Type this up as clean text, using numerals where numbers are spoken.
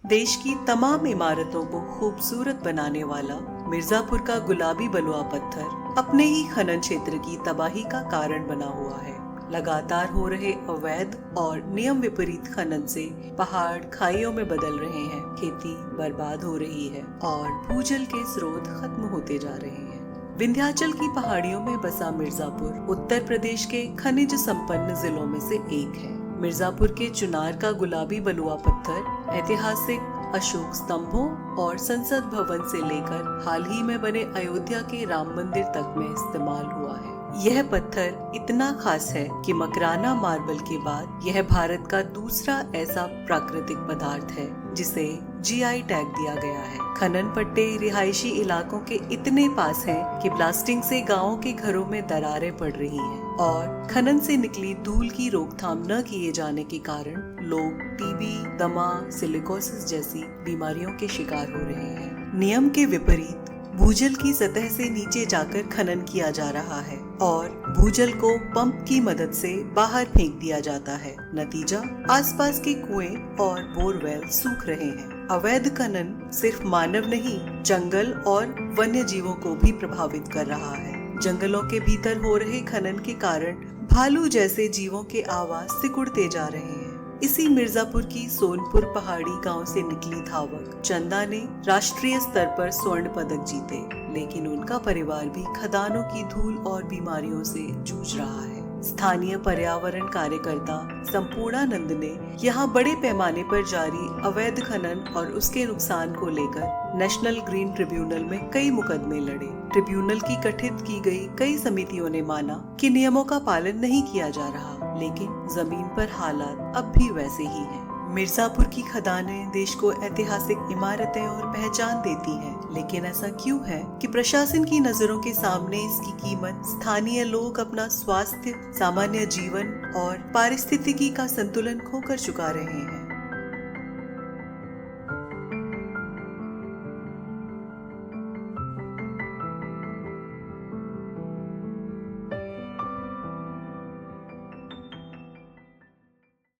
देश की तमाम इमारतों को खूबसूरत बनाने वाला मिर्जापुर का गुलाबी बलुआ पत्थर अपने ही खनन क्षेत्र की तबाही का कारण बना हुआ है। लगातार हो रहे अवैध और नियम विपरीत खनन से पहाड़ खाइयों में बदल रहे हैं, खेती बर्बाद हो रही है और भूजल के स्रोत खत्म होते जा रहे हैं। विंध्याचल की पहाड़ियों में बसा मिर्जापुर उत्तर प्रदेश के खनिज संपन्न जिलों में से एक है। मिर्जापुर के चुनार का गुलाबी बलुआ पत्थर ऐतिहासिक अशोक स्तंभों और संसद भवन से लेकर हाल ही में बने अयोध्या के राम मंदिर तक में इस्तेमाल हुआ है। यह पत्थर इतना खास है कि मकराना मार्बल के बाद यह भारत का दूसरा ऐसा प्राकृतिक पदार्थ है जिसे जीआई टैग दिया गया है। खनन पट्टे रिहायशी इलाकों के इतने पास हैं कि ब्लास्टिंग से गांवों के घरों में दरारें पड़ रही हैं और खनन से निकली धूल की रोकथाम न किए जाने के कारण लोग टीबी, दमा, सिलिकोसिस जैसी बीमारियों के शिकार हो रहे हैं। नियम के विपरीत भूजल की सतह से नीचे जाकर खनन किया जा रहा है और भूजल को पंप की मदद से बाहर फेंक दिया जाता है। नतीजा, आसपास के कुएं और बोरवेल सूख रहे हैं। अवैध खनन सिर्फ मानव नहीं, जंगल और वन्य जीवों को भी प्रभावित कर रहा है। जंगलों के भीतर हो रहे खनन के कारण भालू जैसे जीवों के आवाज सिकुड़ते जा रहे हैं। इसी मिर्जापुर की सोनपुर पहाड़ी गांव से निकली धावक चंदा ने राष्ट्रीय स्तर पर स्वर्ण पदक जीते, लेकिन उनका परिवार भी खदानों की धूल और बीमारियों से जूझ रहा है। स्थानीय पर्यावरण कार्यकर्ता संपूर्णानंद ने यहाँ बड़े पैमाने पर जारी अवैध खनन और उसके नुकसान को लेकर नेशनल ग्रीन ट्रिब्यूनल में कई मुकदमे लड़े। ट्रिब्यूनल की गठित की गई कई समितियों ने माना कि नियमों का पालन नहीं किया जा रहा, लेकिन जमीन पर हालात अब भी वैसे ही हैं। मिर्जापुर की खदानें देश को ऐतिहासिक इमारतें और पहचान देती हैं, लेकिन ऐसा क्यों है कि प्रशासन की नजरों के सामने इसकी कीमत स्थानीय लोग अपना स्वास्थ्य, सामान्य जीवन और पारिस्थितिकी का संतुलन खोकर चुका रहे हैं।